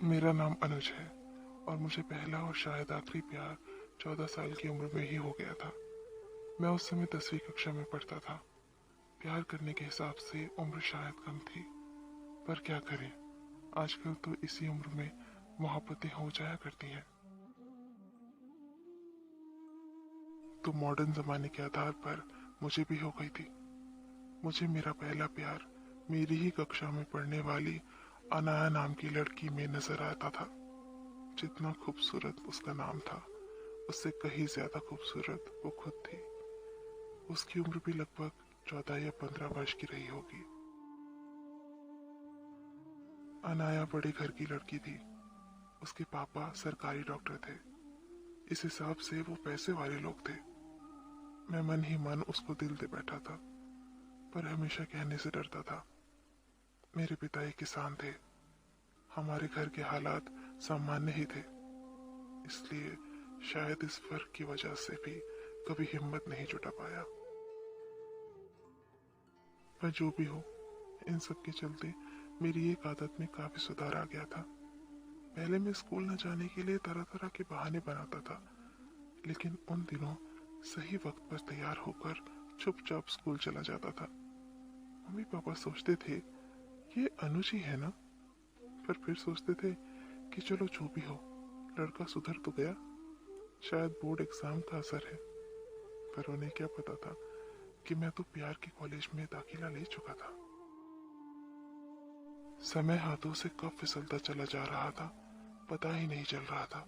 मेरा नाम अनुज है और मुझे पहला और शायद आखिरी प्यार 14 साल की उम्र में ही हो गया था। मैं उस समय 10वीं कक्षा में पढ़ता था। प्यार करने के हिसाब से उम्र शायद कम थी, पर क्या करें, आजकल तो इसी उम्र में मोहब्बतें हो जाया करती हैं। तो मॉडर्न जमाने के आधार पर मुझे भी हो गई थी। मुझे मेरा पहला प्यार मेरी ही कक्षा में पढ़ने वाली अनाया नाम की लड़की में नजर आता था। जितना खूबसूरत उसका नाम था, उससे कहीं ज्यादा खूबसूरत वो खुद थी। उसकी उम्र भी लगभग 14 या 15 वर्ष की रही होगी। अनाया बड़े घर की लड़की थी। उसके पापा सरकारी डॉक्टर थे। इस हिसाब से वो पैसे वाले लोग थे। मैं मन ही मन उसको दिल दे बैठा था, पर हमेशा कहने से डरता था। मेरे पिता एक किसान थे। हमारे घर के हालात सामान्य ही थे, इसलिए शायद इस फर्क की वजह से भी कभी हिम्मत नहीं जुटा पाया। पर जो भी हो, इन सब के चलते मेरी एक आदत में काफी सुधार आ गया था। पहले मैं स्कूल न जाने के लिए तरह तरह के बहाने बनाता था, लेकिन उन दिनों सही वक्त पर तैयार होकर चुपचाप स्कूल चला जाता था। मम्मी पापा सोचते थे ये अनुज ही है ना, पर फिर सोचते थे कि चलो जो भी हो, लड़का सुधर तो गया, शायद बोर्ड एग्जाम का असर है। पर उन्हें क्या पता था कि मैं तो प्यार के कॉलेज में दाखिला ले चुका था। समय हाथों से कब फिसलता चला जा रहा था, पता ही नहीं चल रहा था।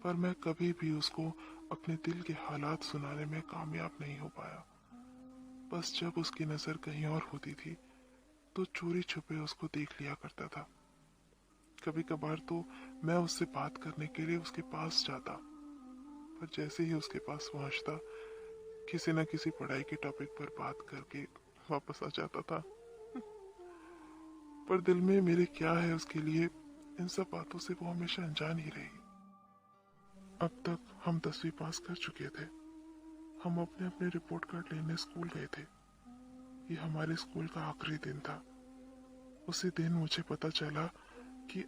पर मैं कभी भी उसको अपने दिल के हालात सुनाने में कामयाब नहीं हो पाया। बस जब उसकी नजर कहीं और होती थी, तो चोरी छुपे उसको देख लिया करता था। कभी कभार तो मैं उससे बात करने के लिए उसके पास जाता, पर जैसे ही उसके पास पहुंचता, किसी न किसी पढ़ाई के टॉपिक पर बात करके वापस आ जाता था। पर दिल में मेरे क्या है उसके लिए, इन सब बातों से वो हमेशा अनजान ही रही। अब तक हम 10वीं पास कर चुके थे। हम अपने अपने रिपोर्ट कार्ड लेने स्कूल गए थे। ये हमारे स्कूल का आखिरी दिन था। उसी दिन मुझे पता चला कि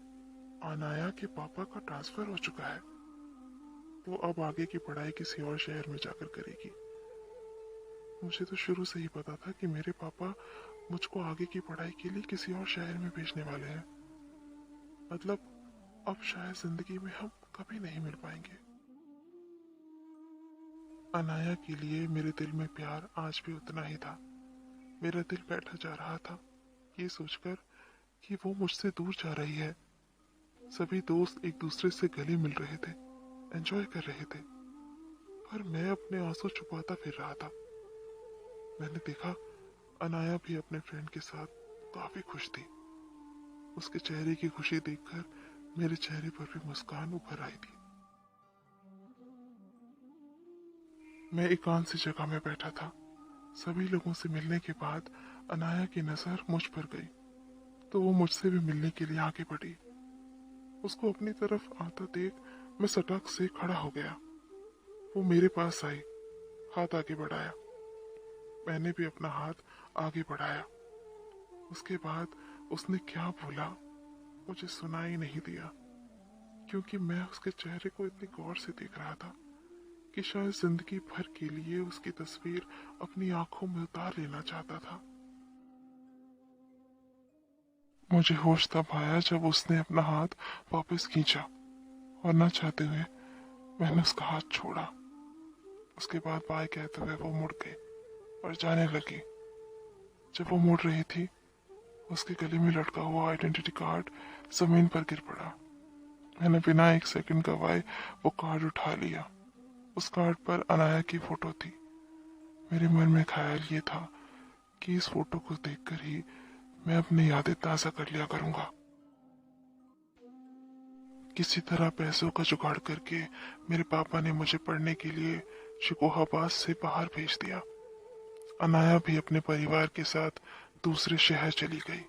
अनाया के पापा का ट्रांसफर हो चुका है। वो अब आगे की पढ़ाई किसी और शहर में जाकर करेगी। मुझे तो शुरू से ही पता था कि मेरे पापा मुझको आगे की पढ़ाई के लिए किसी और शहर में भेजने वाले हैं। मतलब अब शायद जिंदगी में हम कभी नहीं मिल पाएंगे। अनाया के लिए मेरे दिल में प्यार आज भी उतना ही था। मेरा दिल बैठा जा रहा था ये सोचकर कि वो मुझसे दूर जा रही है। सभी दोस्त एक दूसरे से गले मिल रहे थे, एंजॉय कर रहे थे, पर मैं अपने आंसू छुपाता फिर रहा था। मैंने देखा अनाया भी अपने फ्रेंड के साथ काफी खुश थी। उसके चेहरे की खुशी देखकर मेरे चेहरे पर भी मुस्कान उभर आई थी। मैं एकांत सी जगह में बैठा था। सभी लोगों से मिलने के बाद अनाया की नजर मुझ पर गई, तो वो मुझसे भी मिलने के लिए आगे बढ़ी। उसको अपनी तरफ आता देख मैं सटक से खड़ा हो गया। वो मेरे पास आई, हाथ आगे बढ़ाया। मैंने भी अपना हाथ आगे बढ़ाया। उसके बाद उसने क्या बोला मुझे सुनाई नहीं दिया, क्योंकि मैं उसके चेहरे को इतनी गौर से देख रहा था कि शायद जिंदगी भर के लिए उसकी तस्वीर अपनी आंखों में उतार लेना चाहता था। मुझे होश तब आया जब उसने अपना हाथ वापस खींचा और न चाहते हुए मैंने उसका हाथ छोड़ा। उसके बाद बाय कहते हुए वो मुड़ गई और जाने लगी। जब वो मुड़ रही थी, उसके गले में लटका हुआ आइडेंटिटी कार्ड जमीन पर गिर पड़ा। मैंने बिना एक सेकंड गवाए वो कार्ड उठा लिया। उस कार्ड पर अनाया की फोटो थी। मेरे मन में ख्याल ये था कि इस फोटो को देखकर ही मैं अपनी यादें ताजा कर लिया करूंगा। किसी तरह पैसों का जुगाड़ करके मेरे पापा ने मुझे पढ़ने के लिए शिकोहाबाद से बाहर भेज दिया। अनाया भी अपने परिवार के साथ दूसरे शहर चली गई।